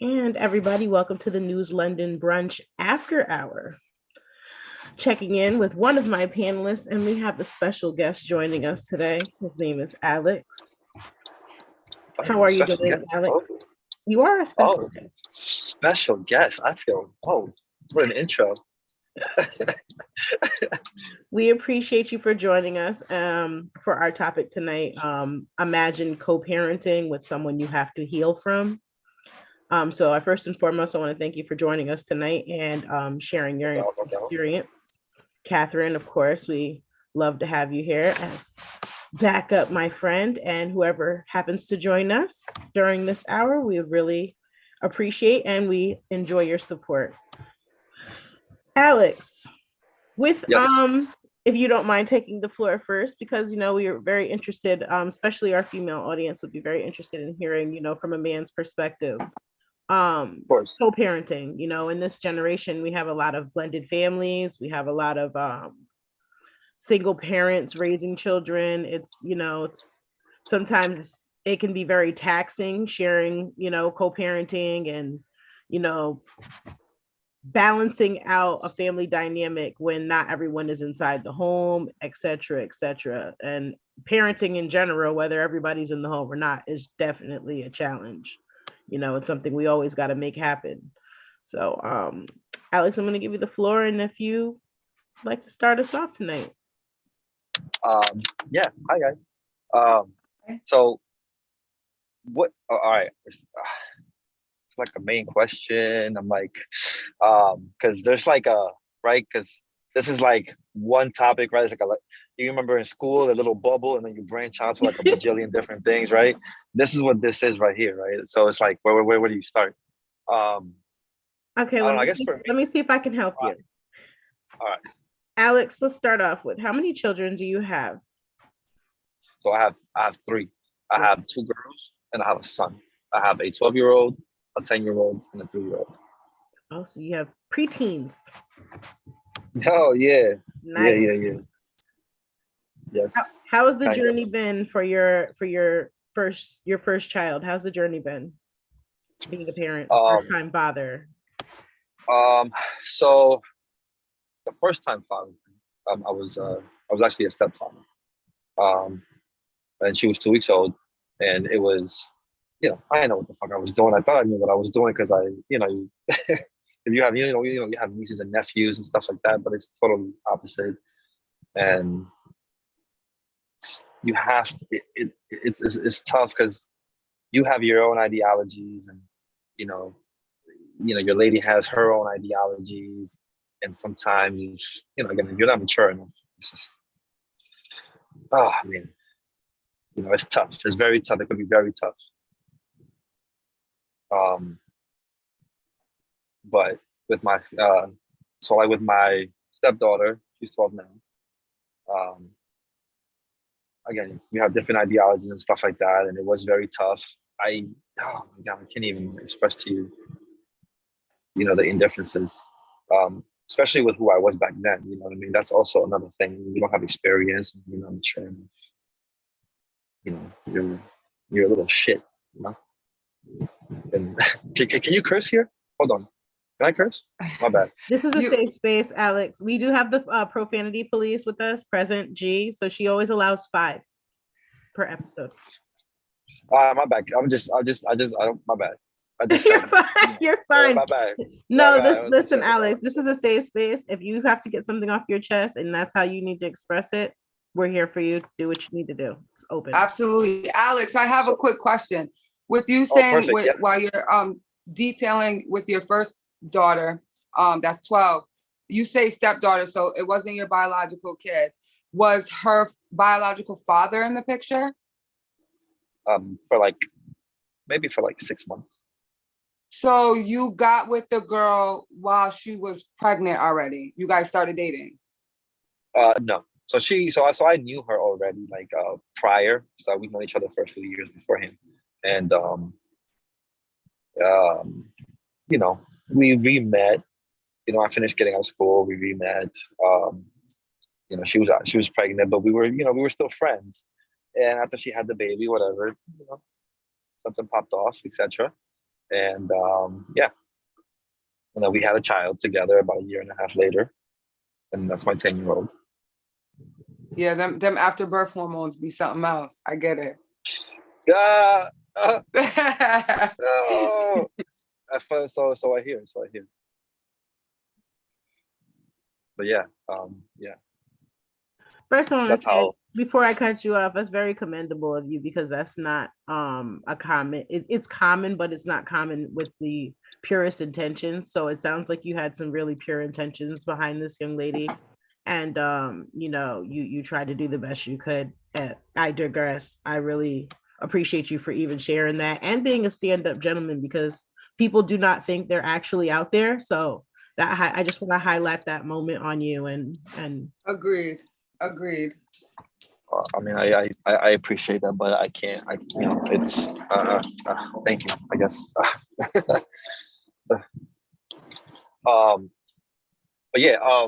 And everybody, welcome to the News London Brunch After Hour. Checking in with one of my panelists, and we have a special guest joining us today. His name is Alex. How are you doing, guest? Alex? Oh. You are a special guest. Special guest. I feel, what an intro. We appreciate you for joining us for our topic tonight. Imagine co-parenting with someone you have to heal from. So first and foremost, I want to thank you for joining us tonight and sharing your experience. Catherine, of course, we love to have you here as backup, my friend, and whoever happens to join us during this hour, we really appreciate and we enjoy your support. Alex, with if you don't mind taking the floor first, because we are very interested, especially our female audience would be very interested in hearing, from a man's perspective. Co-parenting, in this generation, we have a lot of blended families. We have a lot of single parents raising children. It's sometimes it can be very taxing sharing, co-parenting and, balancing out a family dynamic when not everyone is inside the home, et cetera, et cetera. And parenting in general, whether everybody's in the home or not, is definitely a challenge. It's something we always got to make happen. So, Alex, I'm going to give you the floor. And if you like to start us off tonight. Yeah. Hi, guys. So what, all right. It's like a main question. I'm like, because there's like because this is like one topic, right? It's like you remember in school, a little bubble, and then you branch out to like a bajillion different things, right? This is what this is right here, right? So it's like, where do you start? Okay, let me see if I can help you. All right. Alex, let's start off with, how many children do you have? So I have three. I have two girls and I have a son. I have a 12-year-old, a 10-year-old, and a 3-year-old. Oh, so you have preteens. Oh yeah. Nice. Yeah. Yes. How has the journey been for your first child? How's the journey been? Being a parent, first time father. So the first time father, I was actually a stepfather. And she was 2 weeks old, and it was, I didn't know what the fuck I was doing. I thought I knew what I was doing because if you have, you have nieces and nephews and stuff like that, but it's totally opposite. And you have, it's tough because you have your own ideologies, and, your lady has her own ideologies. And sometimes, again, if you're not mature enough, it's just, it's tough. It's very tough. It could be very tough. But with my, with my stepdaughter, she's 12 now. Again, we have different ideologies and stuff like that, and it was very tough. Oh my God, I can't even express to you, the indifferences. Especially with who I was back then, you know what I mean? That's also another thing. You don't have experience, and you're not mature enough. You're a little shit, And can you curse here? Hold on. Can I curse? My bad. This is a safe space, Alex. We do have the profanity police with us present, G. So she always allows 5 per episode. My bad. I don't. My bad. You're fine. My bad. No, listen, Alex. This is a safe space. If you have to get something off your chest and that's how you need to express it, we're here for you. Do what you need to do. It's open. Absolutely, Alex. I have a quick question. With you saying while you're detailing with your first daughter, that's 12. You say stepdaughter, so it wasn't your biological kid. Was her biological father in the picture? Maybe for 6 months. So you got with the girl while she was pregnant already. You guys started dating? No. So I knew her already prior. So we've known each other for a few years beforehand. And we re-met. I finished getting out of school. We re-met. She was pregnant, but we were still friends. And after she had the baby, whatever, something popped off, etc. And yeah, and then we had a child together about a year and a half later, and that's my 10-year-old. Yeah, them after birth hormones be something else. I get it. Oh, that's fun. So I hear. But yeah, yeah. First, I want That's to say, how. before I cut you off, that's very commendable of you, because that's not a common. It's common, but it's not common with the purest intentions. So it sounds like you had some really pure intentions behind this young lady, and you know, you tried to do the best you could. I digress. I really appreciate you for even sharing that and being a stand-up gentleman, because people do not think they're actually out there. So that I just want to highlight that moment on you, and Agreed. I mean, I appreciate that, but I can't. You know, it's. Thank you. I guess. But yeah.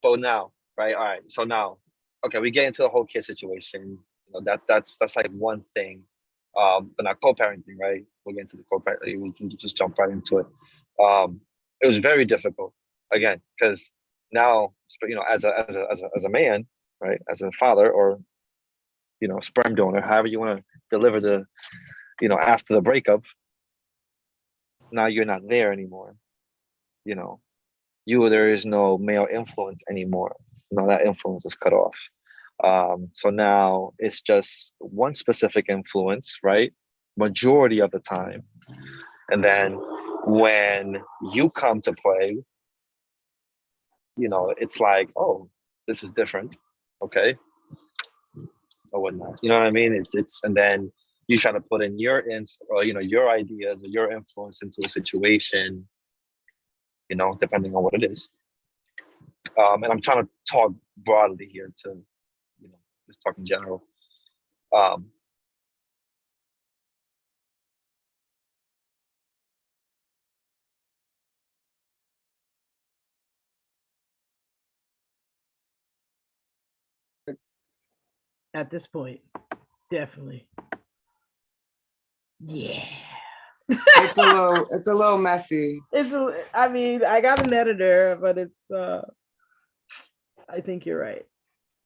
But now, right? All right. So now, okay, we get into the whole kid situation. You know, that's like one thing. But not co-parenting, right? We'll get into the co-parenting. We can just jump right into it. It was very difficult, again, because now, you know, as a man, right, as a father, or, you know, sperm donor, however you want to deliver the, you know, after the breakup, now you're not there anymore. You know, there is no male influence anymore. No, that influence is cut off. So now it's just one specific influence, right? Majority of the time. And then when you come to play, you know, it's like, oh, this is different. Okay. Or whatnot. You know what I mean? It's and then you try to put in your or, you know, your ideas or your influence into a situation, you know, depending on what it is. And I'm trying to talk broadly here to, you know, just talk in general. At this point, definitely. Yeah. It's a little messy. I mean, I got an editor, but it's I think you're right.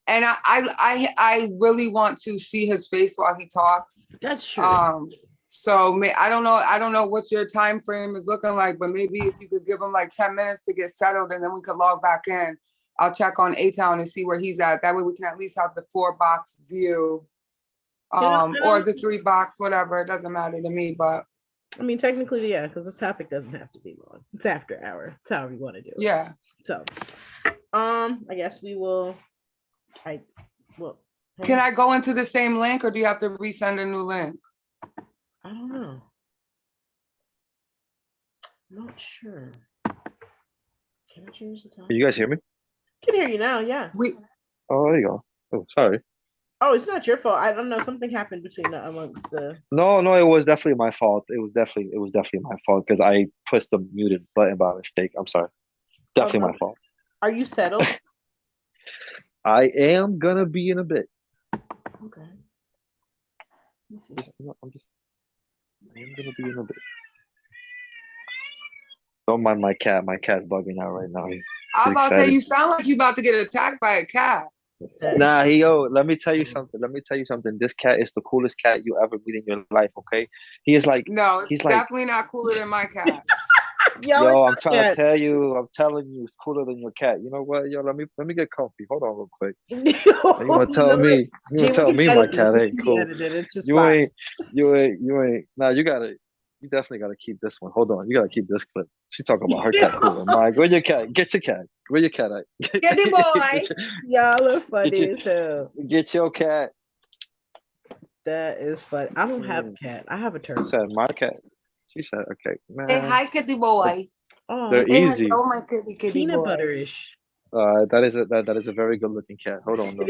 And I really want to see his face while he talks. That's true. So I don't know what your time frame is looking like, but maybe if you could give him like 10 minutes to get settled, and then we could log back in. I'll check on A-Town and see where he's at. That way we can at least have the 4-box view, or the 3-box, whatever. It doesn't matter to me, but. I mean, technically, yeah, because this topic doesn't have to be long. It's after hour. It's however you want to do it. Yeah. So, I guess we will. Can I go into the same link, or do you have to resend a new link? I don't know. I'm not sure. Can I change the time? Can you guys hear me? Can hear you now, yeah. Oh, there you go. Oh, sorry. Oh, it's not your fault. I don't know. Something happened amongst the. No, it was definitely my fault. It was definitely my fault, because I pushed the muted button by mistake. I'm sorry. Definitely my fault. Are you settled? I am gonna be in a bit. Okay. I am gonna be in a bit. Don't mind my cat. My cat's bugging out right now. I was about to say, you sound like you about to get attacked by a cat. Nah, let me tell you something. This cat is the coolest cat you ever meet in your life, okay? He is like, no, he's definitely not cooler than my cat. Yo, I'm trying to tell you, I'm telling you, it's cooler than your cat. You know what? Yo, let me get comfy. Hold on real quick. You want to tell me? You want to tell me my cat ain't cool? You ain't. Nah, you definitely gotta keep this one. Hold on, you gotta keep this clip. She's talking about her cat cooler. Mike, where your cat? Get your cat. Where your cat at? Get the boy. Y'all are funny as hell. Get your cat. That is funny. I don't have a cat. I have a turtle. She said my cat. She said, "Okay, man." Say hi, kitty boy. They're easy. Oh my kitty peanut boy. Butterish. That is a very good looking cat. Hold on. No.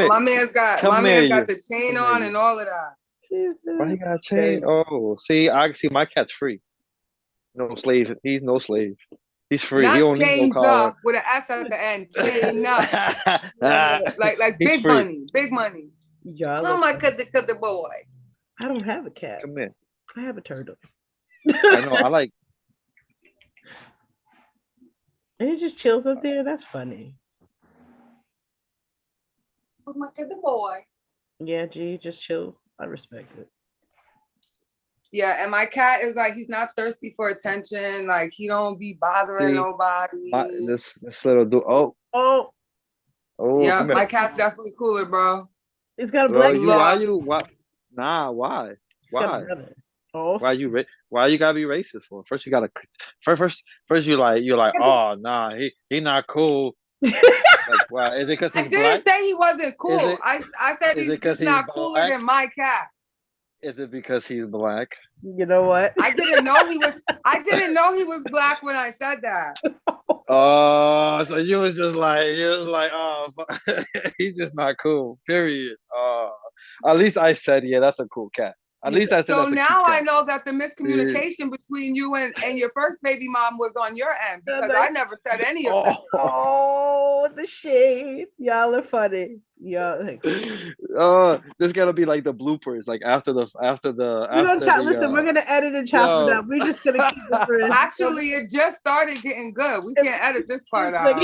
My man's got the chain on and all of that. Why he got a chain? Oh, see, I see my cat's free. No slave. He's no slave. He's free. Not he don't need no collar. up with an S at the end. Chain up. like big money. Big money. Yeah. Oh my kitty boy. I don't have a cat. Come here. I have a turtle. I know. I like. And it just chills up there. That's funny. Who's my kid, the boy? Yeah, G just chills. I respect it. Yeah, and my cat is like, he's not thirsty for attention. Like, he don't be bothering nobody. This little dude. Oh, Oh, yeah, come my here. cat's definitely cooler, bro. he's got a Well, black. why? Nah, why? He's got a Why? brother. Oh, Why you gotta be racist for? First you gotta first you're like, oh nah, he not cool. Like, why? Is it because I he's didn't black? say he wasn't cool. it- I said Is it he's because just he's not cooler black? than my cat. Is it because he's black? You know what? I didn't know he was black when I said that. Oh, so you was like, oh, he's just not cool. Period. At least I said, yeah, that's a cool cat. At least I said So that's a cute now I cat. know that the miscommunication between you and your first baby mom was on your end, because I never said any of that. Oh, the shade. Y'all are funny. Y'all. Oh, this gotta be like the bloopers, like after the Listen, we're gonna edit and chop it up. We're just gonna keep it for Actually, it just started getting good. We can't edit this part out.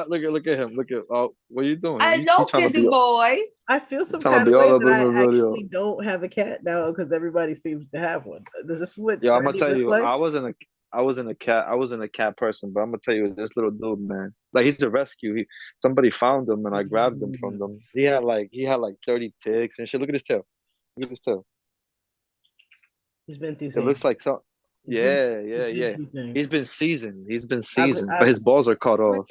Look at him. Look at what are you doing? Hello, kitty boy. I feel some kind of way that I actually don't have a cat now because everybody seems to have one. Does this what? Yeah, I'm gonna tell you. Like? I wasn't a cat person, but I'm gonna tell you this little dude, man. Like, he's a rescue. Somebody found him and I grabbed him from them. He had like 30 ticks and shit. Look at his tail. Look at his tail. He's been through. It looks like some. Yeah. He's been seasoned. But his balls are cut off.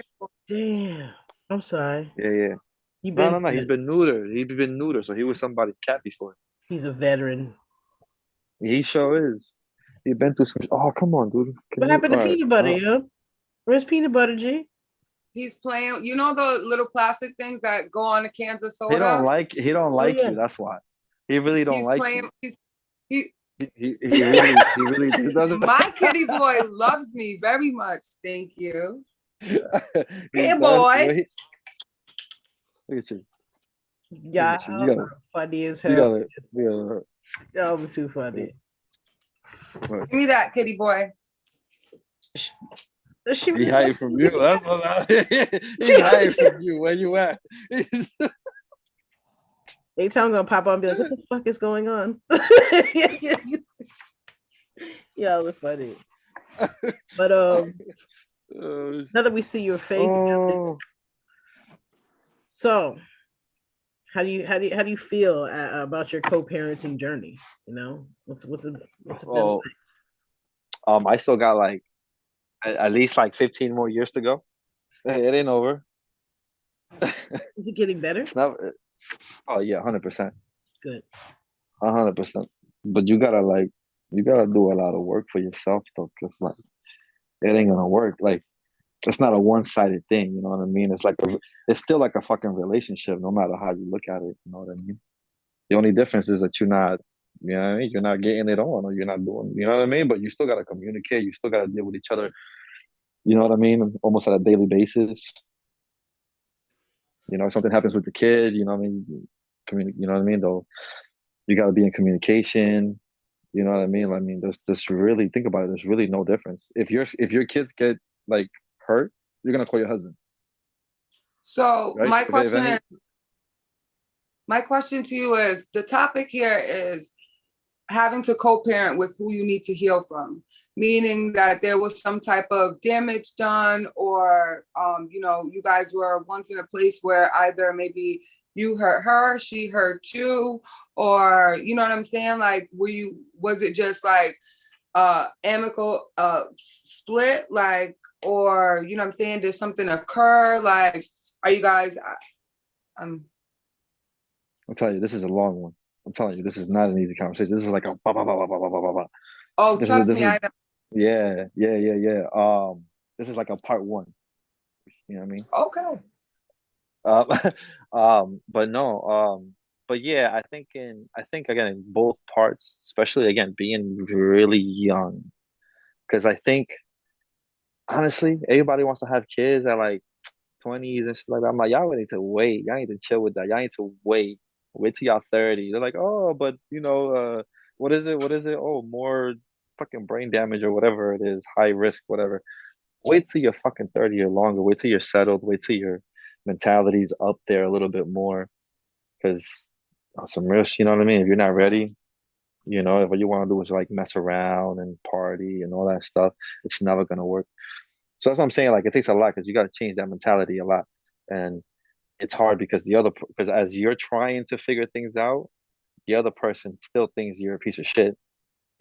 Damn. I'm sorry. Yeah. No. He's been neutered. So he was somebody's cat before. He's a veteran. He sure is. He's been through some. Oh, come on, dude. What happened to Peanut Butter, yo? Where's Peanut Butter, G? He's playing. You know the little plastic things that go on the cans of soda. He don't like you. That's why. He really don't like you. He really doesn't. My kitty boy loves me very much. Thank you. Hey, boy. Look at you. Yeah, funny as hell. That was too funny. Give me that, kitty boy. He hiding from you. That's what he's hiding from you. Where you at? Anytime I'm gonna pop on and be like, what the fuck is going on? Yeah, it was funny. But now that we see your face, so how do you feel about your co-parenting journey? You know, what's it been like? I still got like at least like 15 more years to go. It ain't over. Is it getting better? It's not. Oh yeah, 100%. Good. 100%. But you gotta do a lot of work for yourself though, because like it ain't gonna work. Like, it's not a one-sided thing. You know what I mean? It's still like a fucking relationship, no matter how you look at it. You know what I mean? The only difference is that you're not, you know what I mean? You're not getting it on, or you're not doing, you know what I mean? But you still gotta communicate. You still gotta deal with each other. You know what I mean? Almost on a daily basis. You know, if something happens with the kid, you know what I mean? You know what I mean? Though, you gotta be in communication. You know what I mean? I mean, there's really, think about it. There's really no difference. If your kids get like hurt, you're gonna call your husband. So right? My question to you is, the topic here is having to co-parent with who you need to heal from, meaning that there was some type of damage done, or you know, you guys were once in a place where either maybe you hurt her, she hurt you, or you know what I'm saying? Like, was it just like amicable split, like, or you know what I'm saying? Did something occur? Like, are you guys? I'll tell you, this is a long one. I'm telling you, this is not an easy conversation. This is like a bah, bah, bah, bah, bah, bah, bah, bah. Oh, trust me, I know. Yeah. This is like a part one. You know what I mean? Okay. But no, but yeah, I think again in both parts, especially again being really young, because I think honestly everybody wants to have kids at like 20s and shit like that. I'm like, y'all need to wait. Y'all need to chill with that. Y'all need to wait Wait till y'all 30. They're like, oh, but what is it? What is it? Oh, more fucking brain damage or whatever it is, high risk, whatever. Wait till you're fucking 30 or longer. Wait till you're settled. Wait till your mentality's up there a little bit more. Because some risk, you know what I mean? If you're not ready, if what you want to do is like mess around and party and all that stuff, it's never gonna work. So that's what I'm saying. Like it takes a lot because you got to change that mentality a lot, and it's hard because because as you're trying to figure things out, the other person still thinks you're a piece of shit,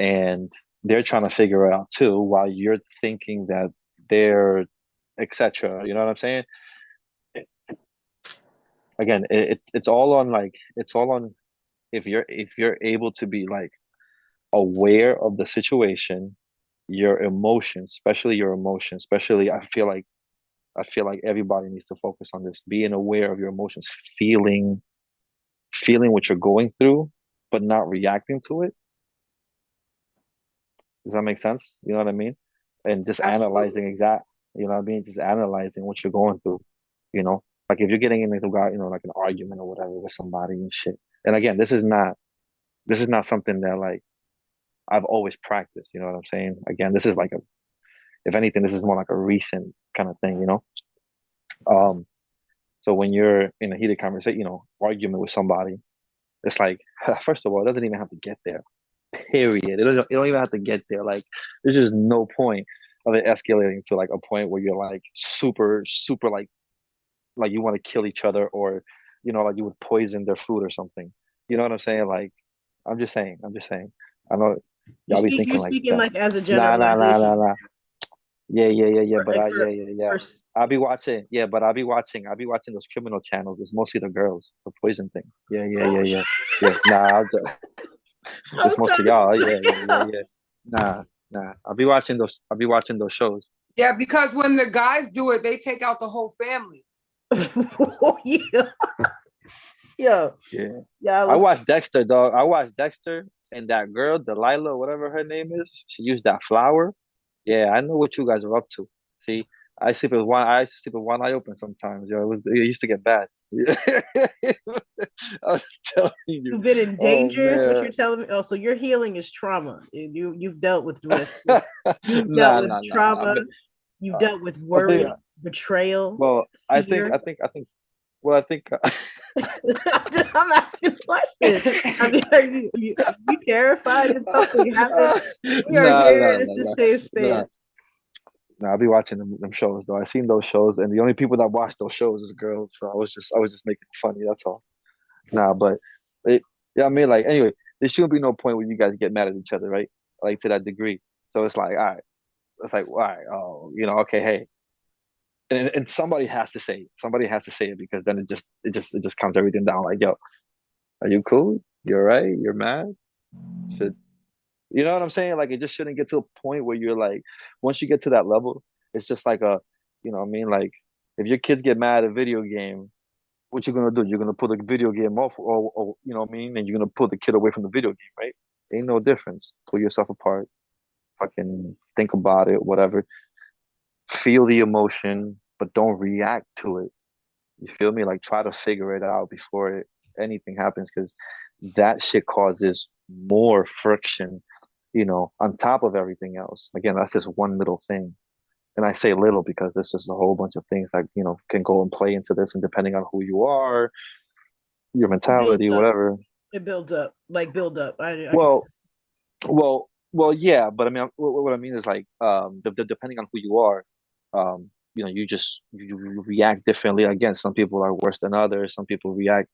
and they're trying to figure it out too, while you're thinking that they're etc. You know what I'm saying? Again, it's all on if you're able to be like aware of the situation, your emotions, especially your emotions, especially I feel like everybody needs to focus on this, being aware of your emotions, feeling what you're going through, but not reacting to it. Does that make sense? You know what I mean? And just Absolutely. you know what I mean? Just analyzing what you're going through, you know? Like if you're getting into like an argument or whatever with somebody and shit. And again, this is not something that like I've always practiced, you know what I'm saying? Again, this is like if anything, this is more like a recent kind of thing, you know? Um, so when you're in a heated conversation, argument with somebody, it's like, first of all, it doesn't even have to get there. Period. It don't even have to get there. Like, there's just no point of it escalating to like a point where you're like super, super like you want to kill each other or like you would poison their food or something. You know what I'm saying? Like, I'm just saying. I know y'all be You're thinking like speaking that. like as a Nah, nah, nah, nah, generalization. nah. Yeah. For, But like yeah. for I'll be watching those criminal channels. It's mostly the girls, the poison thing. oh, Yeah. Nah, I it's was mostly trying to y'all. say, Yeah. Nah. I'll be watching those shows. Yeah, because when the guys do it, they take out the whole family. yeah, yeah, Yeah. yeah. I watched Dexter, dog. I watched Dexter and that girl, Delilah, whatever her name is, she used that flower. Yeah, I know what you guys are up to. See, I used to sleep with one eye open sometimes, yo. It used to get bad. I was telling you. You've been in Oh danger, is what man. you're telling me. Oh, so your healing is trauma. You've dealt with you've dealt Nah, with nah, nah. trauma. You've Uh, dealt with I think worry, betrayal, well, I think fear. I think I think well I think I'm asking questions. I mean, are you terrified that something happened? We are nah, here. nah, This nah, is nah. safe Nah. space. Nah, I'll be watching them shows though. I seen those shows, and the only people that watch those shows is girls. So I was just making it funny. That's all. Nah, but I mean, like anyway, there shouldn't be no point where you guys get mad at each other, right? Like to that degree. So it's like, all right, it's like, all right, oh, okay, hey, and somebody has to say it because then it just calms everything down. Like, yo, are you cool? You're right. You're mad. Should You know what I'm saying? Like it just shouldn't get to a point where you're like, once you get to that level, it's just like what I mean? Like if your kids get mad at a video game, what you gonna do? You're gonna pull the video game off, or you know what I mean? And you're gonna pull the kid away from the video game, right? Ain't no difference. Pull yourself apart. Fucking think about it, whatever. Feel the emotion, but don't react to it. You feel me? Like try to figure it out before anything happens, because that shit causes more friction, on top of everything else. Again, that's just one little thing. And I say little because there's just a whole bunch of things that, can go and play into this. And depending on who you are, your It builds mentality, up. whatever. It builds up. Like build up. I can. Well, yeah. But I mean, what I mean is like, depending on who you are, you react differently. Again, some people are worse than others. Some people react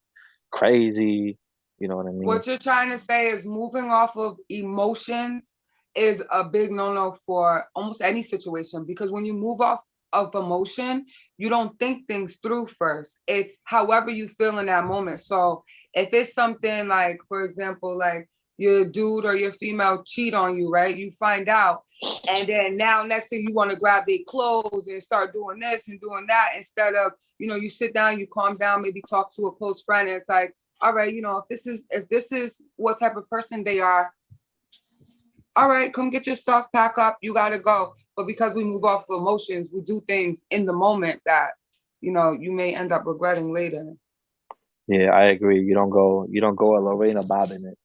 crazy. You know what I mean? What you're trying to say is moving off of emotions is a big no-no for almost any situation, because when you move off of emotion, you don't think things through first. It's however you feel in that moment. So if it's something like, for example, like your dude or your female cheat on you, right? You find out, and then now next thing you want to grab their clothes and start doing this and doing that, instead of, you sit down, you calm down, maybe talk to a close friend, and it's like, all right, if this is what type of person they are, all right, come get your stuff, pack up, you gotta go. But because we move off of emotions, we do things in the moment that, you may end up regretting later. Yeah, I agree. You don't go a Lorena Bob in it.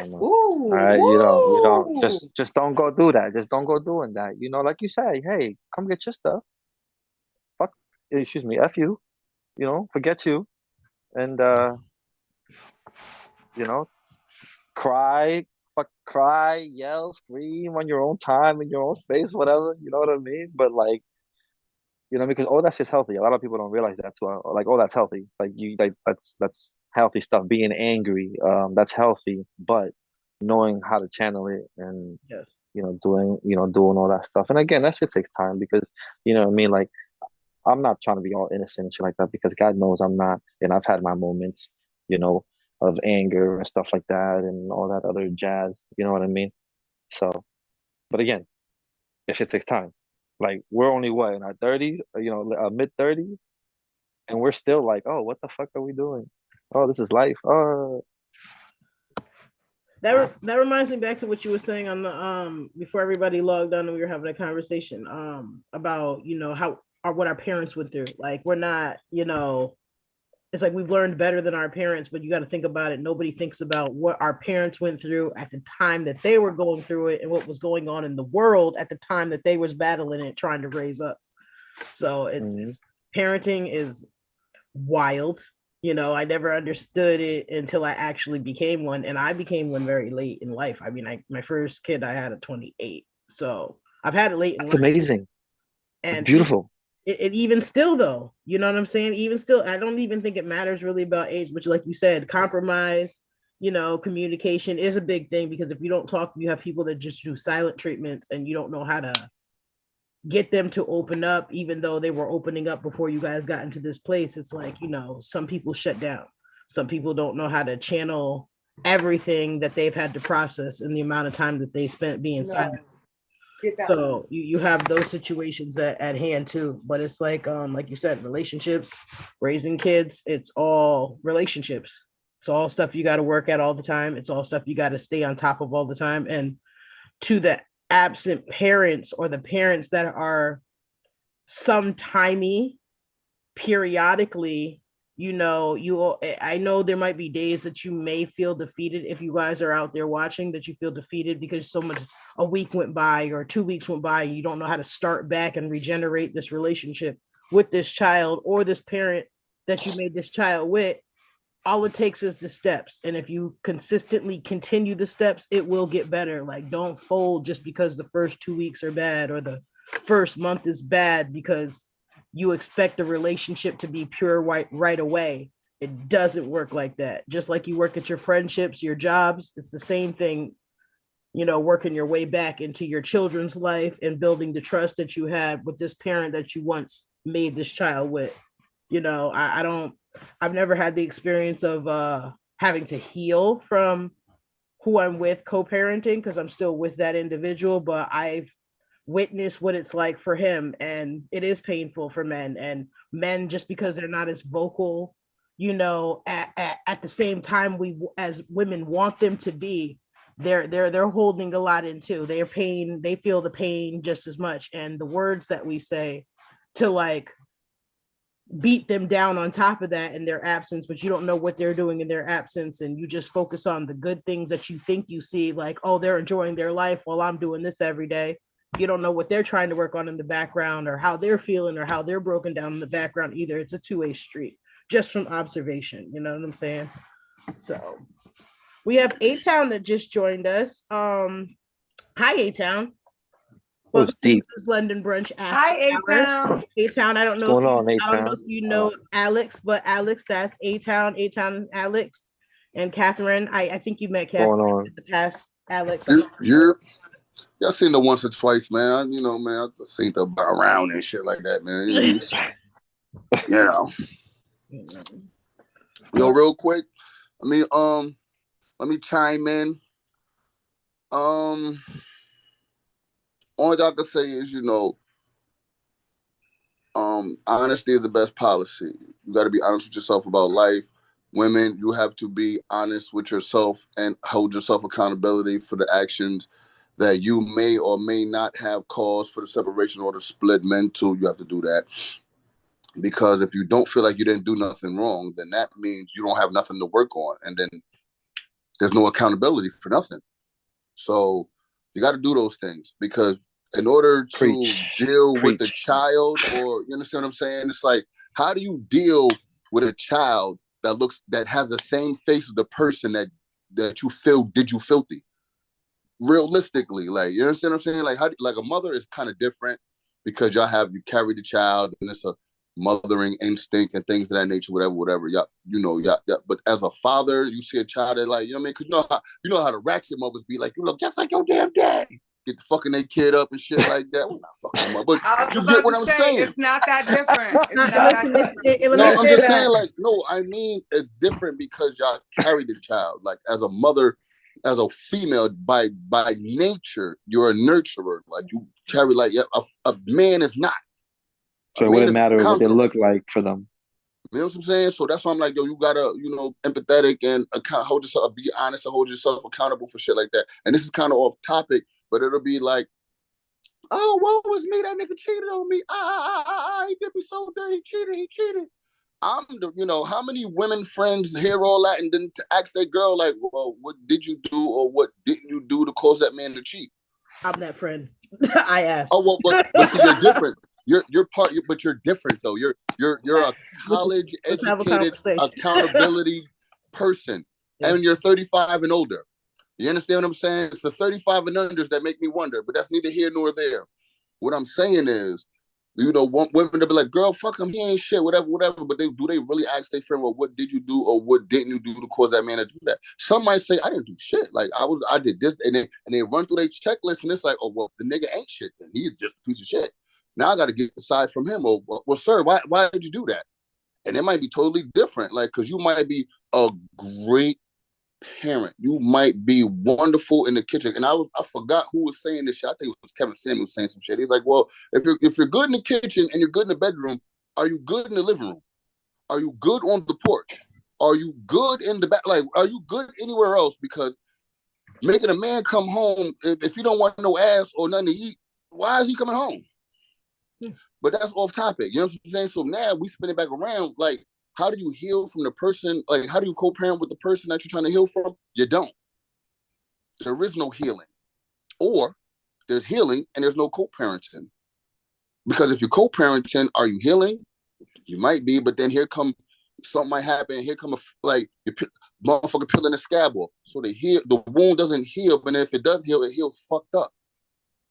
No. All Ooh, right, you don't ooh. just don't go do that. Just don't go doing that. You know, like you say, hey, come get your stuff. Fuck, excuse me, F you, forget you. And you know, cry, yell, scream on your own time in your own space, whatever, you know what I mean? But like, because all that's just healthy. A lot of people don't realize that too. Like, oh, that's healthy. That's healthy stuff. Being angry, that's healthy, but knowing how to channel it and Yes. doing all that stuff. And again, that shit takes time because you know what I mean. Like, I'm not trying to be all innocent and shit like that because God knows I'm not, and I've had my moments, you know, of anger and stuff like that and all that other jazz. You know what I mean? So, but again, that shit takes time. Like, we're only what, in our 30s, mid 30s, and we're still like, oh, what the fuck are we doing? Oh, this is life. Oh, That reminds me back to what you were saying on the before everybody logged on and we were having a conversation about how what our parents went through. Like, we're not, it's like we've learned better than our parents, but you got to think about it. Nobody thinks about what our parents went through at the time that they were going through it and what was going on in the world at the time that they was battling it, trying to raise us. So mhm. it's parenting is wild. I never understood it until I actually became one, and I became one very late in life. I mean, my first kid I had at 28, so I've had it late in That's life, amazing. That's and even beautiful. even still though, you know what I'm saying? Even still, I don't even think it matters really about age, which, like you said, compromise. Communication is a big thing because if you don't talk, you have people that just do silent treatments, and you don't know how to get them to open up, even though they were opening up before you guys got into this place. It's like, some people shut down. Some people don't know how to channel everything that they've had to process in the amount of time that they spent being No, silent. get that. So you have those situations at hand too. But it's like you said, relationships, raising kids, it's all relationships. It's all stuff you got to work at all the time. It's all stuff you got to stay on top of all the time. And to the absent parents or the parents that are sometimey periodically, I know there might be days that you may feel defeated if you guys are out there watching, that you feel defeated because so much, a week went by or 2 weeks went by and you don't know how to start back and regenerate this relationship with this child or this parent that you made this child with. All it takes is the steps, and if you consistently continue the steps, it will get better. Like, don't fold just because the first 2 weeks are bad or the first month is bad because you expect a relationship to be pure right away. It doesn't work like that. Just like you work at your friendships, your jobs, it's the same thing. Working your way back into your children's life and building the trust that you had with this parent that you once made this child with. I don't, I've never had the experience of having to heal from who I'm with co-parenting because I'm still with that individual, but I've witnessed what it's like for him, and it is painful for men. And men, just because they're not as vocal, at the same time we as women want them to be, they're holding a lot in too. They feel the pain just as much, and the words that we say to like beat them down on top of that in their absence, but you don't know what they're doing in their absence, and you just focus on the good things that you think you see, like, oh, they're enjoying their life while I'm doing this every day. You don't know what they're trying to work on in the background or how they're feeling or how they're broken down in the background either. It's a two-way street just from observation. You know what I'm saying? So we have A-Town that just joined us. Hi, A-Town. It Welcome was to deep. Mrs. London Brunch Hi, After Hours. A-Town. A-Town, What's going on, I don't know A-Town? if you know Alex, but Alex, that's A-Town, Alex, and Catherine. I think you met Going Catherine on. in the past, Alex. Yeah, I seen her once or twice, man. Man, I seen her around and shit like that, man. You know. Yo, real quick. I mean, let me chime in. All I can say is, honesty is the best policy. You got to be honest with yourself about life. Women, you have to be honest with yourself and hold yourself accountability for the actions that you may or may not have caused for the separation or the split mental. You have to do that. Because if you don't feel like you didn't do nothing wrong, then that means you don't have nothing to work on. And then there's no accountability for nothing. So you got to do those things, because in order to deal with the child, or you understand what I'm saying? It's like, how do you deal with a child that has the same face as the person that you feel did you filthy? Realistically, like, you understand what I'm saying? Like, like a mother is kind of different, because you carry the child, and it's a mothering instinct and things of that nature, whatever. Yeah, yeah. But as a father, you see a child that, like, you know what I mean? Because you know how the ratchet mothers be like, you look just like your damn daddy. Get the fucking their kid up and shit like that. We're not fucking them up, but you get what I'm saying. It's not that different. It's not Listen, that different. no, I'm just saying, like, no, I mean, it's different because y'all carry the child. Like, as a mother, as a female, by nature, you're a nurturer. Like, you carry, like, a man is not. So it wouldn't matter what they look like for them. You know what I'm saying? So that's why I'm like, yo, you gotta, empathetic and hold yourself, be honest, and hold yourself accountable for shit like that. And this is kind of off topic, but it'll be like, oh, what was me? That nigga cheated on me. He did me so dirty. He cheated. I'm how many women friends hear all that and then to ask that girl, like, well, what did you do or what didn't you do to cause that man to cheat? I'm that friend. I asked. Oh, well, but see, you're different. But you're different though. You're a college educated accountability person, and you're 35 and older. You understand what I'm saying? It's the 35 and unders that make me wonder, but that's neither here nor there. What I'm saying is, want women to be like, girl, fuck him, he ain't shit, whatever. But do they really ask their friend, well, what did you do or what didn't you do to cause that man to do that? Some might say, I didn't do shit. Like, I did this, and they run through their checklist, and it's like, oh, well, the nigga ain't shit, then he's just a piece of shit. Now I got to get aside from him. Oh, well, sir, why did you do that? And it might be totally different, like, because you might be a great parent. You might be wonderful in the kitchen. And I forgot who was saying this shit. I think it was Kevin Samuels saying some shit. He's like, well, if you're good in the kitchen and you're good in the bedroom, are you good in the living room? Are you good on the porch? Are you good in the back? Like, are you good anywhere else? Because making a man come home, if you don't want no ass or nothing to eat, why is he coming home? But that's off topic. You know what I'm saying? So now we spin it back around. Like, how do you heal from the person? Like, how do you co-parent with the person that you're trying to heal from? You don't. There is no healing. Or there's healing and there's no co-parenting. Because if you're co-parenting, are you healing? You might be, but then something might happen. Here come motherfucker peeling a scab off. So the wound doesn't heal, but if it does heal, it heals fucked up.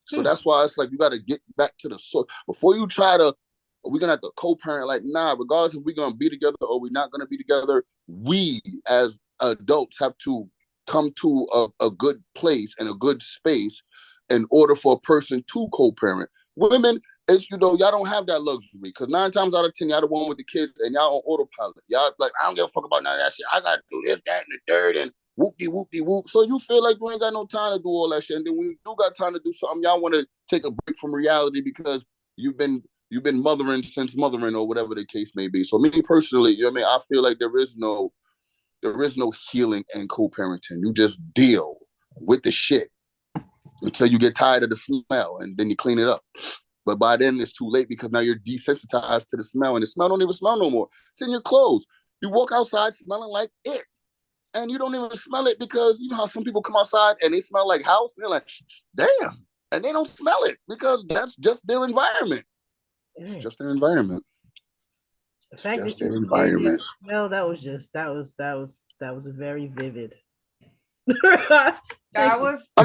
So that's why it's like, you got to get back to the source. Before you try to, we're going to have to co-parent, like, nah, regardless if we're going to be together or we're not going to be together, we as adults have to come to a good place and a good space in order for a person to co-parent. Women, it's, y'all don't have that luxury, because 9 times out of 10, y'all the one with the kids and y'all on autopilot. Y'all like, I don't give a fuck about none of that shit. I got to do this, that, and the third, and whoop-de-whoop-de-whoop. So you feel like you ain't got no time to do all that shit. And then when you do got time to do something, y'all want to take a break from reality because you've been mothering since mothering or whatever the case may be. So me personally, you know what I mean? I feel like there is no healing and co-parenting. You just deal with the shit until you get tired of the smell, and then you clean it up. But by then it's too late, because now you're desensitized to the smell, and the smell don't even smell no more. It's in your clothes. You walk outside smelling like it. And you don't even smell it, because you know how some people come outside and they smell like house, and they're like, damn. And they don't smell it because that's just their environment. It's just their environment. The fact that you environment. Smell, that was very vivid. I'm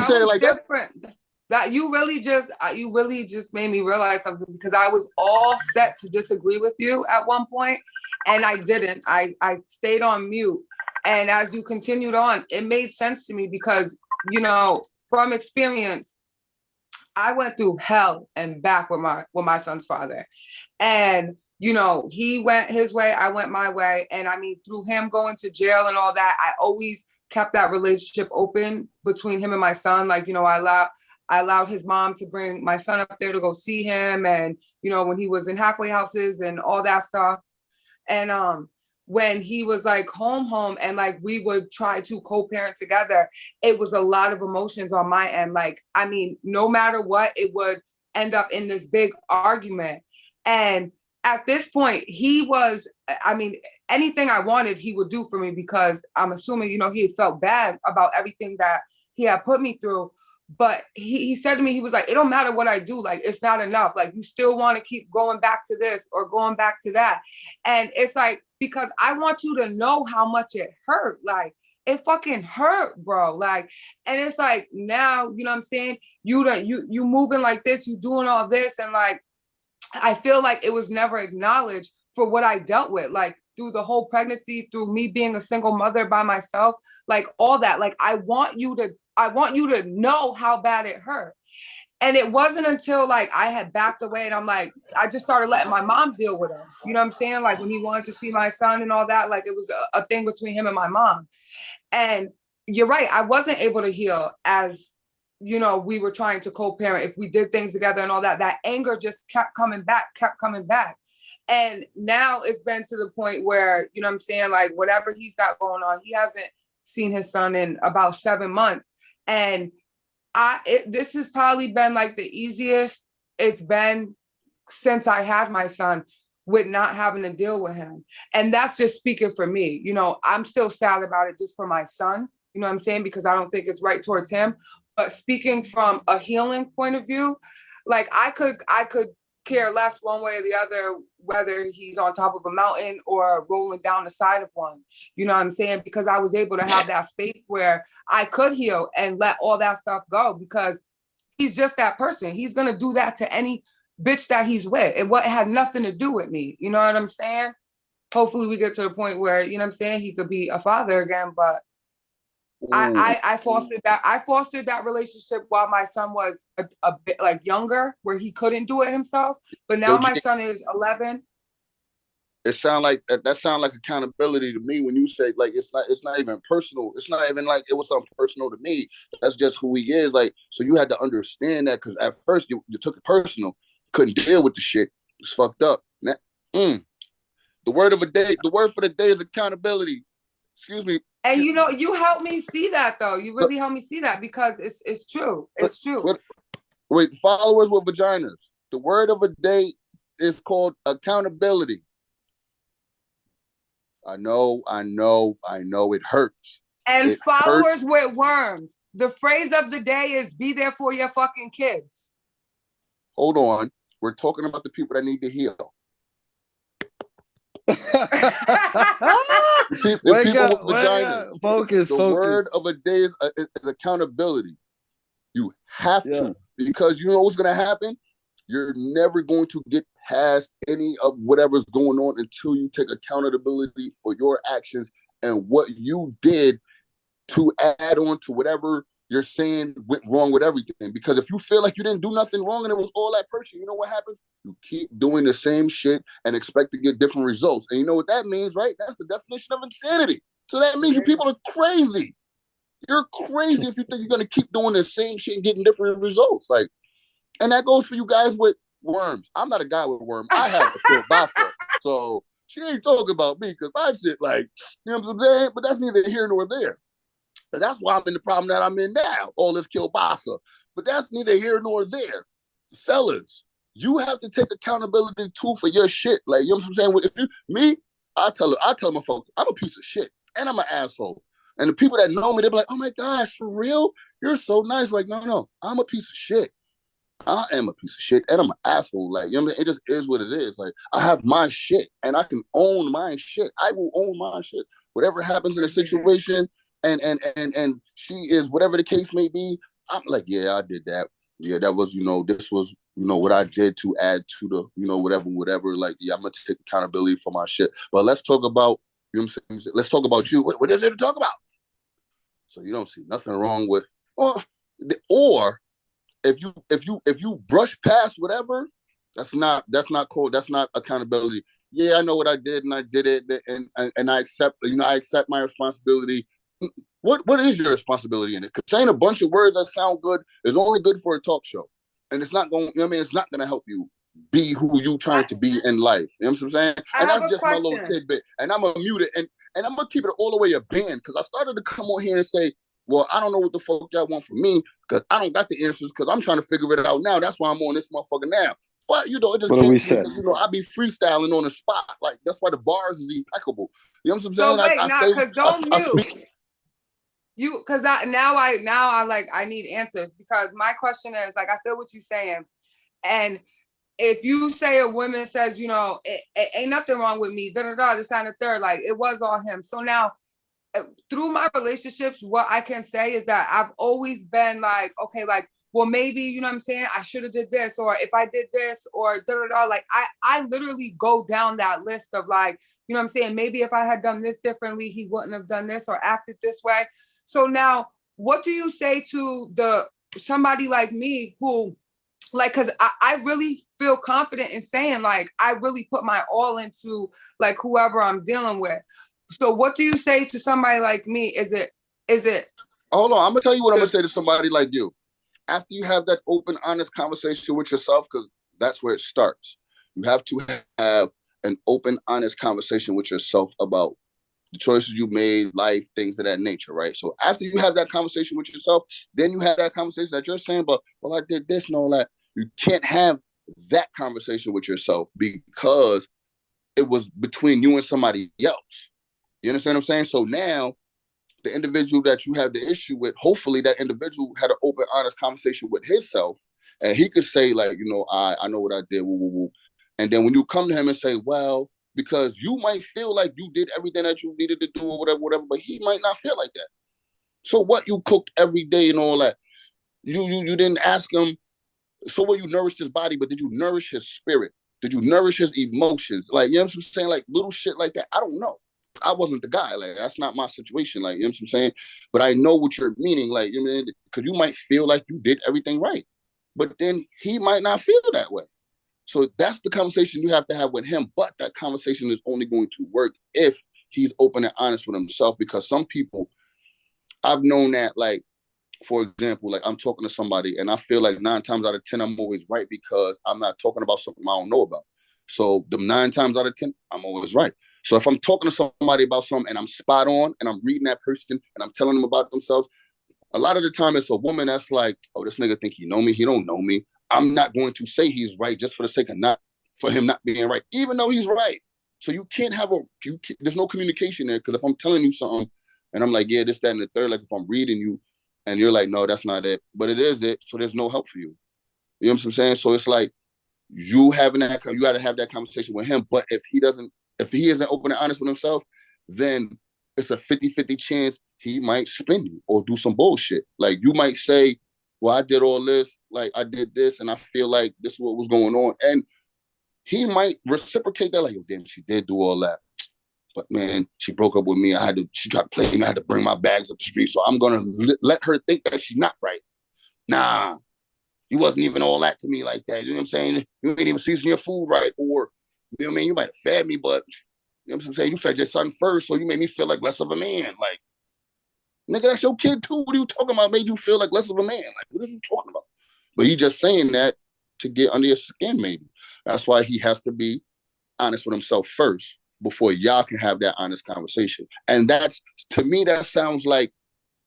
saying like different. That you really just made me realize something, because I was all set to disagree with you at one point, and I didn't. I stayed on mute. And as you continued on, it made sense to me, because, from experience, I went through hell and back with my son's father. And, he went his way, I went my way. And I mean, through him going to jail and all that, I always kept that relationship open between him and my son. Like, I allowed his mom to bring my son up there to go see him. And, when he was in halfway houses and all that stuff. And, when he was like home, and like we would try to co-parent together, it was a lot of emotions on my end. Like, I mean, no matter what, it would end up in this big argument. And at this point, he was, I mean, anything I wanted, he would do for me, because I'm assuming, you know, he felt bad about everything that he had put me through. But he said to me, he was like, it don't matter what I do. Like, it's not enough. Like, you still want to keep going back to this or going back to that. And it's like, because I want you to know how much it hurt. Like, it fucking hurt, bro. Like, and it's like, now, you know what I'm saying? You moving like this, you doing all this. And like, I feel like it was never acknowledged for what I dealt with, like through the whole pregnancy, through me being a single mother by myself, like all that. Like, I want you to know how bad it hurt. And it wasn't until like I had backed away and I'm like, I just started letting my mom deal with him. You know what I'm saying? Like, when he wanted to see my son and all that, like it was a thing between him and my mom. And you're right, I wasn't able to heal as, you know, we were trying to co-parent. If we did things together and all that, that anger just kept coming back. And now it's been to the point where, you know what I'm saying, like whatever he's got going on, he hasn't seen his son in about 7 months. And this has probably been like the easiest it's been since I had my son, with not having to deal with him. And that's just speaking for me. You know, I'm still sad about it just for my son, you know what I'm saying? Because I don't think it's right towards him. But speaking from a healing point of view, like I could care less one way or the other, whether he's on top of a mountain or rolling down the side of one. You know what I'm saying? Because I was able to have that space where I could heal and let all that stuff go, because he's just that person. He's going to do that to any bitch that he's with. It had nothing to do with me. You know what I'm saying? Hopefully we get to the point where, you know what I'm saying, he could be a father again, but I fostered that relationship while my son was a bit like younger, where he couldn't do it himself. But now my son is 11. It sound like that sound like accountability to me when you say like it's not even personal. It's not even like it was something personal to me. That's just who he is. Like, so you had to understand that, because at first you took it personal, couldn't deal with the shit. It's fucked up. Now, the word for the day is accountability. Excuse me. And you know, you helped me see that though. You really helped me see that, because it's true. It's true. Wait, followers with vaginas. The word of the day is called accountability. I know it hurts. And followers with worms. The phrase of the day is be there for your fucking kids. Hold on. We're talking about the people that need to heal. Focus. The word of the day is accountability. You have to, because you know what's going to happen? You're never going to get past any of whatever's going on until you take accountability for your actions and what you did to add on to whatever you're saying went wrong with everything. Because if you feel like you didn't do nothing wrong and it was all that person, you know what happens? You keep doing the same shit and expect to get different results. And you know what that means, right? That's the definition of insanity. So that means you people are crazy. You're crazy if you think you're going to keep doing the same shit and getting different results. Like, and that goes for you guys with worms. I'm not a guy with worms. I have a kielbasa. So she ain't talking about me, because my shit, like, you know what I'm saying? But that's neither here nor there. And that's why I'm in the problem that I'm in now, all this kielbasa. But that's neither here nor there. Fellas, you have to take accountability too for your shit. Like, you know what I'm saying? If I tell my folks, I'm a piece of shit and I'm an asshole. And the people that know me, they're like, oh my gosh, for real? You're so nice. Like, no, I'm a piece of shit. I am a piece of shit and I'm an asshole. Like, you know what I'm saying? It just is what it is. Like, I have my shit and I can own my shit. I will own my shit. Whatever happens in a situation, and she is whatever the case may be, I'm like, yeah, I did that. Yeah, that was, this was, what I did to add to the, whatever. Like, yeah, I'm gonna take accountability for my shit. But let's talk about, you know what I'm saying? Let's talk about you. What is there to talk about? So you don't see nothing wrong with, or if you brush past whatever, that's not cool. That's not accountability. Yeah, I know what I did and I did it, and I accept my responsibility. What is your responsibility in it? Because saying a bunch of words that sound good is only good for a talk show, and it's not going. It's not going to help you be who you trying to be in life. You know what I'm saying? And that's just my little tidbit. And I'm gonna mute it, and I'm gonna keep it all the way a band, because I started to come on here and say, well, I don't know what the fuck y'all want from me, because I don't got the answers, because I'm trying to figure it out now. That's why I'm on this motherfucker now. But you know, it just What do came we to me say? because you know I be freestyling on the spot. Like that's why the bars is impeccable. You know what I'm So saying? wait, I not say because don't I mute. speak. You because I like I need answers because my question is like I feel what you're saying. And if you say a woman says, you know, it ain't nothing wrong with me, this and the third, like it was all him. So now through my relationships, what I can say is that I've always been like, okay, like, well, maybe, you know what I'm saying? I should have did this, or if I did this, or like I literally go down that list of like, you know what I'm saying? Maybe if I had done this differently, he wouldn't have done this or acted this way. So now what do you say to somebody like me who like, cause I really feel confident in saying like, I really put my all into like whoever I'm dealing with. So what do you say to somebody like me? Is it? Hold on, I'm gonna tell you what I'm gonna say to somebody like you. After you have that open, honest conversation with yourself, because that's where it starts. You have to have an open, honest conversation with yourself about the choices you made, life, things of that nature, right? So after you have that conversation with yourself, then you have that conversation that you're saying, but well, I did this and all that. You can't have that conversation with yourself because it was between you and somebody else. You understand what I'm saying? So now the individual that you have the issue with, hopefully that individual had an open, honest conversation with himself, and he could say like, you know, I know what I did, woo, woo, woo. And then when you come to him and say, well, because you might feel like you did everything that you needed to do or whatever, but he might not feel like that. So what, you cooked every day and all that. You didn't ask him, so what, you nourished his body, but did you nourish his spirit? Did you nourish his emotions? Like, you know what I'm saying? Like little shit like that. I don't know. I wasn't the guy. Like, that's not my situation. Like, you know what I'm saying? But I know what you're meaning. Like, you know, because you might feel like you did everything right, but then he might not feel that way. So that's the conversation you have to have with him. But that conversation is only going to work if he's open and honest with himself. Because some people, I've known that, like, for example, like I'm talking to somebody and I feel like 9 times out of 10, I'm always right because I'm not talking about something I don't know about. So the 9 times out of 10, I'm always right. So if I'm talking to somebody about something and I'm spot on and I'm reading that person and I'm telling them about themselves, a lot of the time it's a woman that's like, oh, this nigga think he know me. He don't know me. I'm not going to say he's right just for the sake of for him not being right, even though he's right. So you can't have there's no communication there. Because if I'm telling you something and I'm like, yeah, this, that, and the third, like if I'm reading you and you're like, no, that's not it, but it is it. So there's no help for you. You know what I'm saying? So it's like you got to have that conversation with him. But if he isn't open and honest with himself, then it's a 50-50 chance he might spin you or do some bullshit. Like you might say, well, I did all this, like I did this, and I feel like this is what was going on. And he might reciprocate that, like, oh, damn, she did do all that. But man, she broke up with me. She tried to play me. I had to bring my bags up the street. So I'm going to let her think that she's not right. Nah, you wasn't even all that to me like that. You know what I'm saying? You ain't even season your food right. Or, you know what I mean? You might have fed me, but you know what I'm saying? You fed your son first, so you made me feel like less of a man. Like, nigga, that's your kid too. What are you talking about? Made you feel like less of a man. Like, what are you talking about? But he just saying that to get under your skin, maybe. That's why he has to be honest with himself first before y'all can have that honest conversation. And that's, to me, that sounds like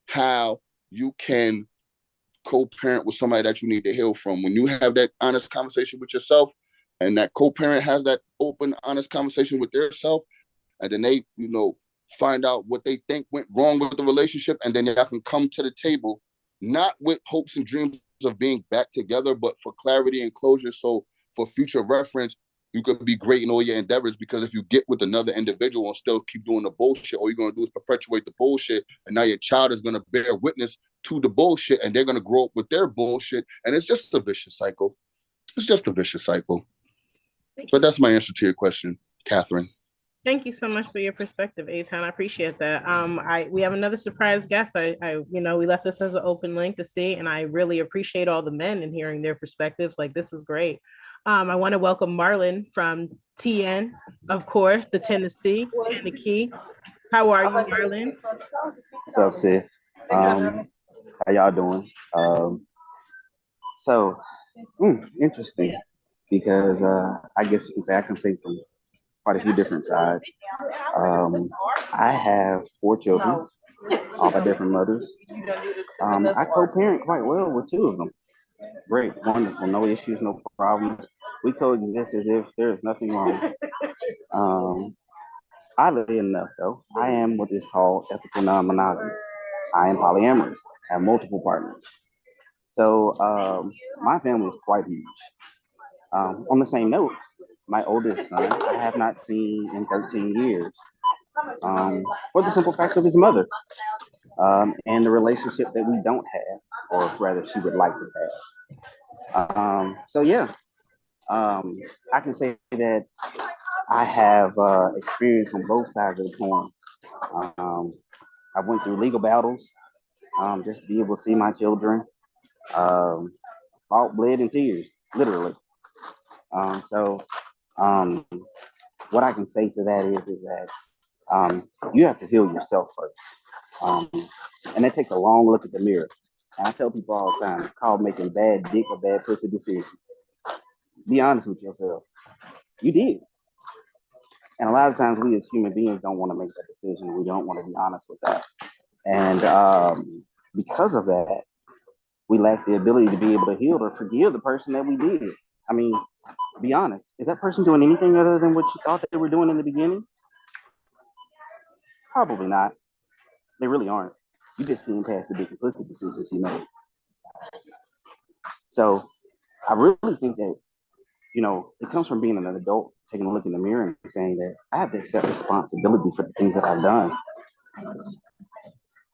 how you can co-parent with somebody that you need to heal from. When you have that honest conversation with yourself and that co-parent has that open, honest conversation with their self, and then they, you know, find out what they think went wrong with the relationship, and then y'all can come to the table, not with hopes and dreams of being back together, but for clarity and closure. So for future reference, you could be great in all your endeavors, because if you get with another individual and still keep doing the bullshit, all you're going to do is perpetuate the bullshit. And now your child is going to bear witness to the bullshit, and they're going to grow up with their bullshit. And it's just a vicious cycle. It's just a vicious cycle. But that's my answer to your question, Catherine. Thank you so much for your perspective, Eitan. I appreciate that. We have another surprise guest. We left this as an open link to see, and I really appreciate all the men and hearing their perspectives. Like, this is great. I want to welcome Marlon from TN, of course, the Tennessee. How are you, Marlon? What's up, sis? How y'all doing? So, interesting, because I guess you can say I can say from quite a few different sides. I have 4 children, all by different mothers. I co-parent quite well with 2 of them. Great, wonderful, no issues, no problems. We coexist as if there is nothing wrong. Oddly enough, though, I am what is called ethical non-monogamous. I am polyamorous. I have multiple partners. So my family is quite huge. On the same note, my oldest son, I have not seen in 13 years, for the simple fact of his mother, and the relationship that we don't have, or rather she would like to have. So yeah, I can say that I have experience on both sides of the coin. Um, I went through legal battles, just to be able to see my children, um, fought, bled, in tears, literally. So um, what I can say to that is that you have to heal yourself first. Um, and that takes a long look at the mirror. And I tell people all the time, it's called making bad dick or bad pussy decisions. Be honest with yourself. You did. And a lot of times we as human beings don't want to make that decision. We don't want to be honest with that. And because of that, we lack the ability to be able to heal or forgive the person that we did. I mean, be honest. Is that person doing anything other than what you thought they were doing in the beginning? Probably not. They really aren't. You just seeing past the big implicit decisions you made. So I really think that, it comes from being an adult, taking a look in the mirror and saying that I have to accept responsibility for the things that I've done,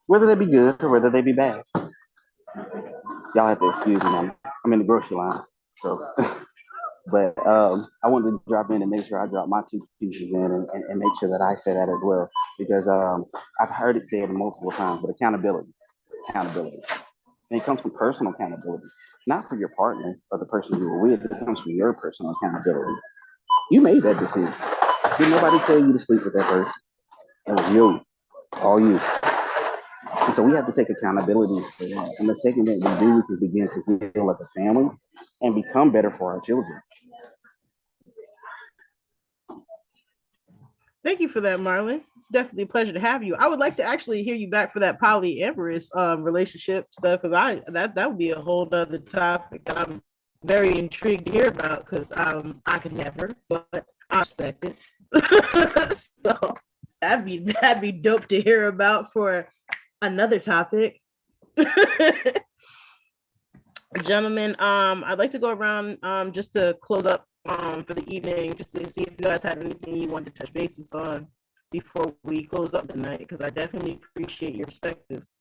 whether they be good or whether they be bad. Y'all have to excuse me. I'm in the grocery line. So, but I wanted to drop in and make sure I drop my 2 pieces in and make sure that I say that as well, because I've heard it said multiple times, but accountability. And it comes from personal accountability, not for your partner or the person you were with. It comes from your personal accountability. You made that decision. Did nobody tell you to sleep with that person? It was you, all you. And so we have to take accountability for that. And the second thing we do is begin to heal as a family and become better for our children. Thank you for that, Marlon. It's definitely a pleasure to have you. I would like to actually hear you back for that polyamorous relationship stuff, because that would be a whole other topic that I'm very intrigued to hear about, because I could never, but I respect it. So that'd be dope to hear about for another topic. Gentlemen, I'd like to go around just to close up for the evening, just to see if you guys had anything you wanted to touch bases on before we close up tonight, because I definitely appreciate your perspectives.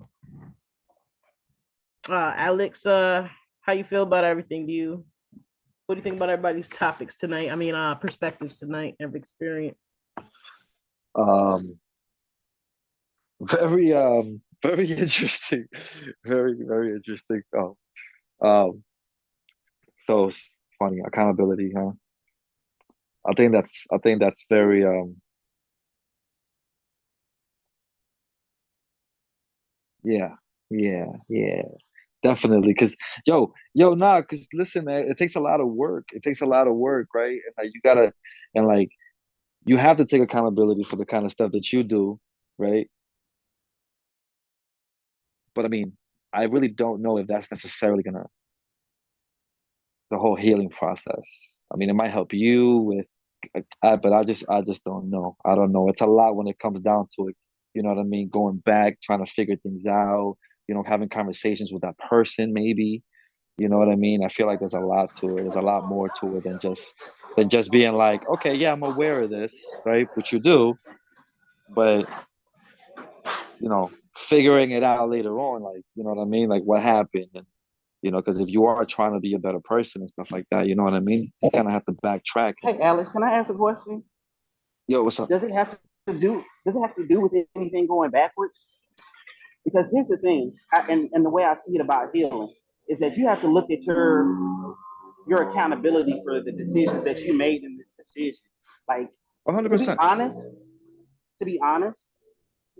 Alex, how you feel about everything? What do you think about everybody's topics tonight? I mean, perspectives tonight of experience. Very very interesting. Very, very interesting. So it's funny, accountability, huh? I think that's very yeah, yeah, definitely. Cause nah, cause listen, man, it takes a lot of work. It takes a lot of work, right? And like you gotta and like you have to take accountability for the kind of stuff that you do, right? But I mean, I really don't know if that's necessarily gonna the whole healing process. I mean, it might help you with, but I just don't know. I don't know. It's a lot when it comes down to it. You know what I mean? Going back, trying to figure things out. Having conversations with that person, maybe. You know what I mean? I feel like there's a lot to it. There's a lot more to it than just being like, okay, yeah, I'm aware of this, right? Which you do, but figuring it out later on, like, you know what I mean? Like what happened, and because if you are trying to be a better person and stuff like that, you know what I mean? You kind of have to backtrack. Hey, Alex, can I ask a question? Yo, what's up? Does it have to do with anything going backwards? Because here's the thing, and the way I see it about healing is that you have to look at your accountability for the decisions that you made in this decision. Like, to be 100%. honest,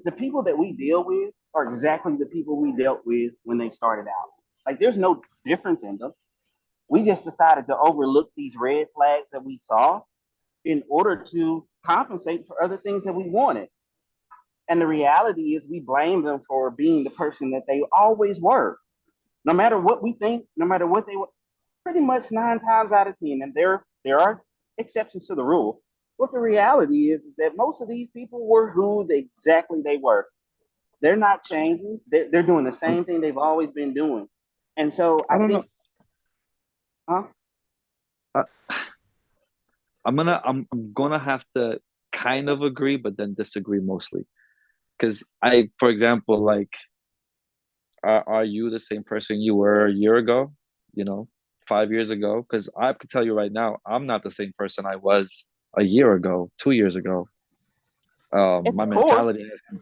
the people that we deal with are exactly the people we dealt with when they started out. Like, there's no difference in them. We just decided to overlook these red flags that we saw in order to compensate for other things that we wanted. And the reality is we blame them for being the person that they always were. No matter what we think, no matter what they were, pretty much 9 times out of 10, and There are exceptions to the rule. But the reality is that most of these people were who exactly they were. They're not changing. They're doing the same thing they've always been doing. And so I I don't think, know. huh? I, I'm gonna have to kind of agree, but then disagree mostly. Because for example, like, are you the same person you were a year ago? You know, 5 years ago? Because I can tell you right now, I'm not the same person I was a year ago, 2 years ago. At the My core, mentality has,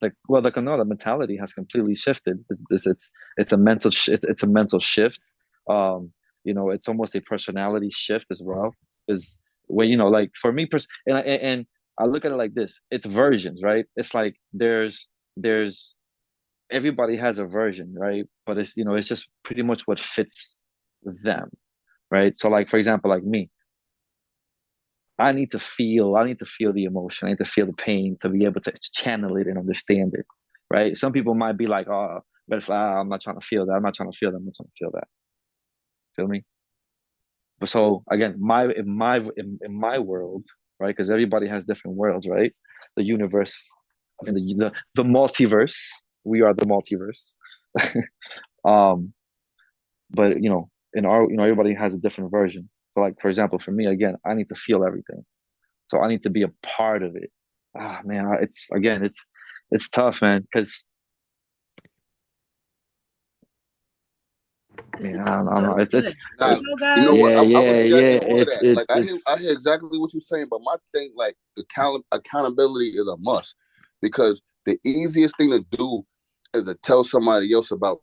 like, well, like, no, the mentality has completely shifted. It's a mental it's a mental shift. It's almost a personality shift as well. Is when, like, for me, and I look at it like this: it's versions, right? It's like there's everybody has a version, right? But it's just pretty much what fits them, right? So, like, for example, like me, I need to feel the emotion. I need to feel the pain to be able to channel it and understand it, right? Some people might be like, oh, but if I'm not trying to feel that, I'm not trying to feel that, I'm not trying to feel that. Feel me? But so again, in my world, right? Because everybody has different worlds, right? The universe and the multiverse. We are the multiverse. um, but in our, everybody has a different version. So, like, for example, for me, again, I need to feel everything. So I need to be a part of it. Ah, man, it's tough, man, because This man, is I don't so know. It's good. Nah, You know, you know guys. what? yeah, I was yeah, getting yeah. all of that. Like It's I hear exactly what you're saying, but my thing, like, accountability is a must, because the easiest thing to do is to tell somebody else about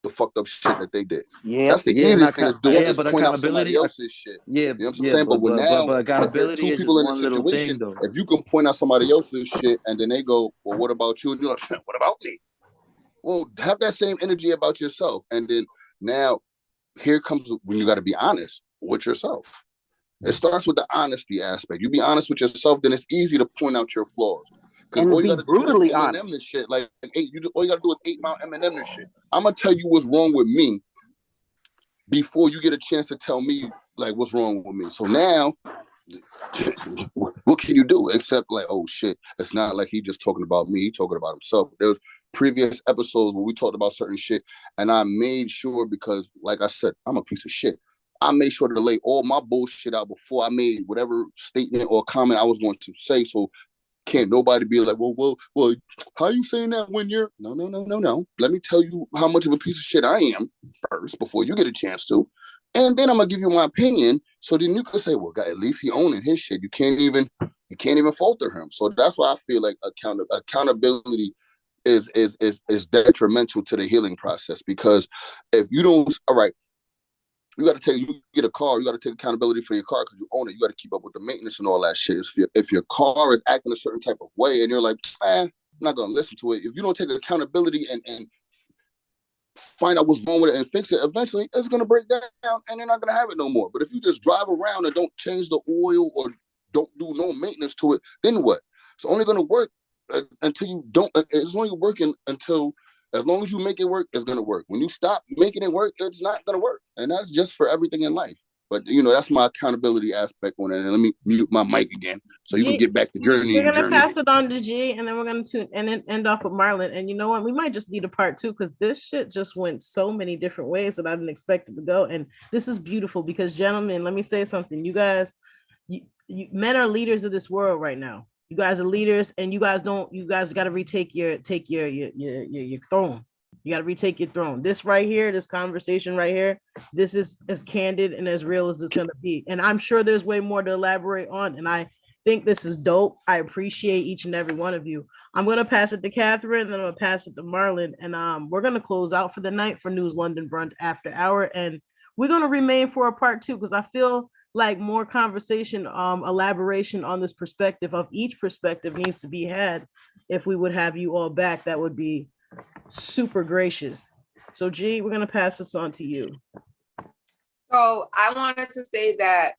the fucked up shit that they did. yep, That's the yeah, easiest thing to do, yep. is but point out somebody accountability, else's shit. yeah, You know what I'm yeah, saying? But but if there's accountability two is just people in a one little situation, thing, though. if you can point out somebody else's shit and then they go, well, what about you? And you're like, what about me? Well, have that same energy about yourself. And then now here comes when you got to be honest with yourself. It starts with the honesty aspect. You be honest with yourself, then it's easy to point out your flaws. Because And all you be got to do is brutally Eminem this honest. shit. Like, all you got to do is 8 Mile Eminem this shit. I'm gonna tell you what's wrong with me before you get a chance to tell me, like, what's wrong with me. So now, what can you do except, like, oh shit, it's not like he just talking about me, he talking about himself. There was previous episodes where we talked about certain shit, and I made sure, because like I said, I'm a piece of shit. I made sure to lay all my bullshit out before I made whatever statement or comment I was going to say. So can't nobody be like, well, how are you saying that when you're no. Let me tell you how much of a piece of shit I am first before you get a chance to. And then I'm gonna give you my opinion. So then you could say, well, God, at least he owning his shit. You can't even falter him. So that's why I feel like accountability is detrimental to the healing process. Because if you don't, all right, you get a car, you got to take accountability for your car because you own it. You got to keep up with the maintenance and all that shit. If your car is acting a certain type of way and you're like, I'm not going to listen to it. If you don't take accountability and find out what's wrong with it and fix it, eventually it's going to break down and you're not going to have it no more. But if you just drive around and don't change the oil or don't do no maintenance to it, then what? It's only going to work until you don't. It's only working until, as long as you make it work, it's going to work. When you stop making it work, it's not going to work. And that's just for everything in life. But, that's my accountability aspect on it. And let me mute my mic again so you can get back to We're journey. gonna pass it on to G, and then we're gonna end off with Marlon. And you know what? We might just need a part two because this shit just went so many different ways that I didn't expect it to go. And this is beautiful because, gentlemen, let me say something. You guys, men are leaders of this world right now. You guys are leaders, and you guys got to retake your throne. You got to retake your throne. This right here, this conversation right here, this is as candid and as real as it's going to be. And I'm sure there's way more to elaborate on. And I think this is dope. I appreciate each and every one of you. I'm going to pass it to Catherine, and then I'm going to pass it to Marlon. And we're going to close out for the night for News London Brunch After Hour. And we're going to remain for a part two because I feel like more conversation, elaboration on this perspective of each perspective needs to be had. If we would have you all back, that would be super gracious. So G, we're gonna pass this on to you. So I wanted to say that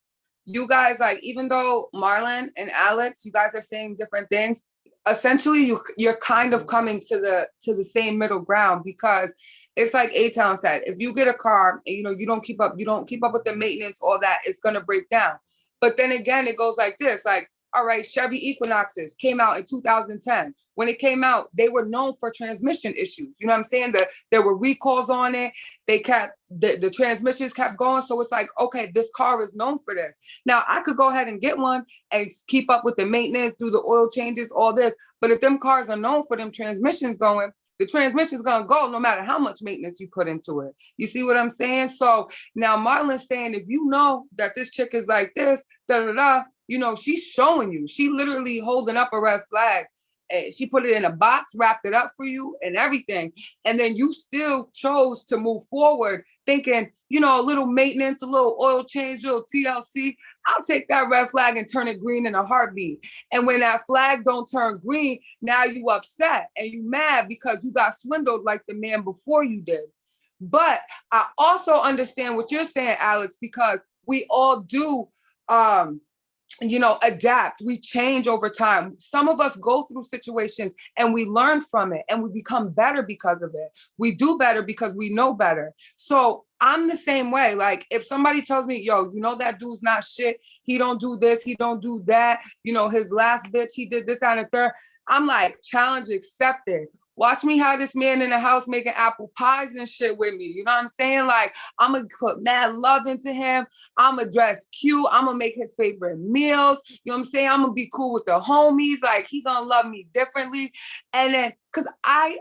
you guys, like, even though Marlon and Alex, you guys are saying different things, essentially you're kind of coming to the same middle ground, because it's like A-Town said, if you get a car and you don't keep up with the maintenance, all that, it's gonna break down. But then again, it goes like this, like, all right, Chevy Equinoxes came out in 2010. When it came out, they were known for transmission issues. You know what I'm saying? There were recalls on it. They kept, the transmissions kept going. So it's like, okay, this car is known for this. Now, I could go ahead and get one and keep up with the maintenance, do the oil changes, all this. But if them cars are known for them transmissions going, the transmission's gonna go no matter how much maintenance you put into it. You see what I'm saying? So now Marlon's saying, if you know that this chick is like this, she's showing you. She literally holding up a red flag. And she put it in a box, wrapped it up for you and everything. And then you still chose to move forward thinking, a little maintenance, a little oil change, a little TLC. I'll take that red flag and turn it green in a heartbeat. And when that flag don't turn green, now you upset and you mad because you got swindled like the man before you did. But I also understand what you're saying, Alex, because we all do, adapt. We change over time. Some of us go through situations and we learn from it and we become better because of it. We do better because we know better. So I'm the same way. Like if somebody tells me, yo, that dude's not shit. He don't do this. He don't do that. His last bitch, he did this, that, and the third. I'm like, challenge accepted. Watch me have this man in the house making apple pies and shit with me. You know what I'm saying? Like, I'm going to put mad love into him. I'm going to dress cute. I'm going to make his favorite meals. You know what I'm saying? I'm going to be cool with the homies. Like, he going to love me differently. And then, because I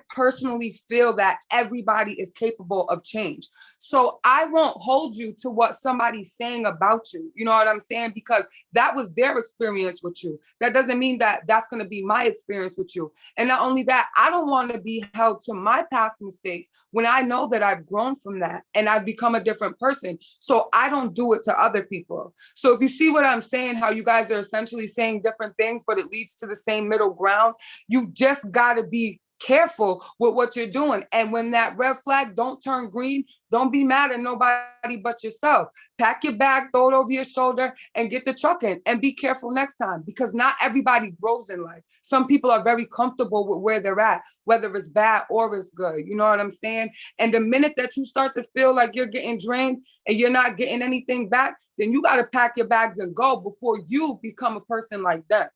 personally feel that everybody is capable of change. So I won't hold you to what somebody's saying about you. You know what I'm saying? Because that was their experience with you. That doesn't mean that that's going to be my experience with you. And not only that, I don't want to be held to my past mistakes when I know that I've grown from that and I've become a different person. So I don't do it to other people. So if you see what I'm saying, how you guys are essentially saying different things, but it leads to the same middle ground, you just got to be careful with what you're doing. And when that red flag don't turn green, don't be mad at nobody but yourself. Pack your bag, throw it over your shoulder, and get the truck in. And be careful next time, because not everybody grows in life. Some people are very comfortable with where they're at, whether it's bad or it's good. You know what I'm saying? And the minute that you start to feel like you're getting drained and you're not getting anything back, then you got to pack your bags and go before you become a person like that.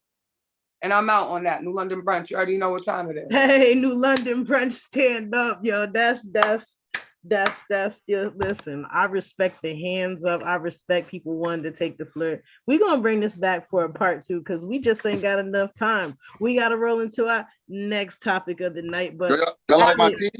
And I'm out on that. New London Brunch. You already know what time it is. Hey, New London Brunch, stand up, yo. That's listen, I respect the hands up. I respect people wanting to take the flirt. We're gonna bring this back for a part 2 because we just ain't got enough time. We gotta roll into our next topic of the night. But y'all like my tea?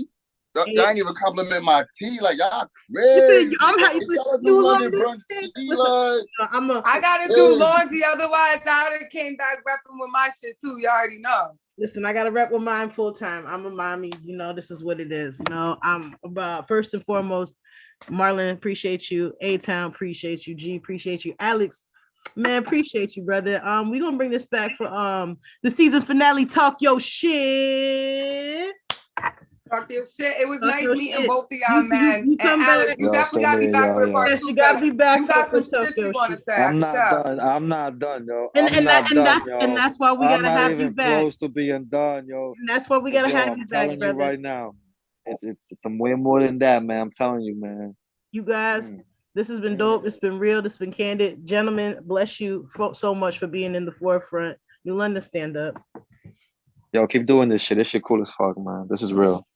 Y'all ain't even compliment my tea. Like, y'all crazy. I'm happy to New London Brunch tea. I gotta do laundry, otherwise I would have came back repping with my shit too. You already know. Listen, I gotta rep with mine full time. I'm a mommy, this is what it is. I'm about first and foremost, Marlon, appreciate you. A-Town, appreciate you. G, appreciate you. Alex, man, appreciate you, brother. We're gonna bring this back for the season finale. Talk your shit. Talk your shit. It was nice meeting both of y'all, man. You and Alex, you definitely gotta be back for the part 2. You gotta be back. You got some shit you want to say. I'm not done, yo. And that's why we gotta have you back. Close to being done, yo. And that's why we gotta have you back, brother. I'm telling you right now, it's way more than that, man. I'm telling you, man. You guys, this has been dope. It's been real. It's been candid. Gentlemen, bless you so much for being in the forefront. New London, stand up. Yo, keep doing this shit. This shit cool as fuck, man. This is real.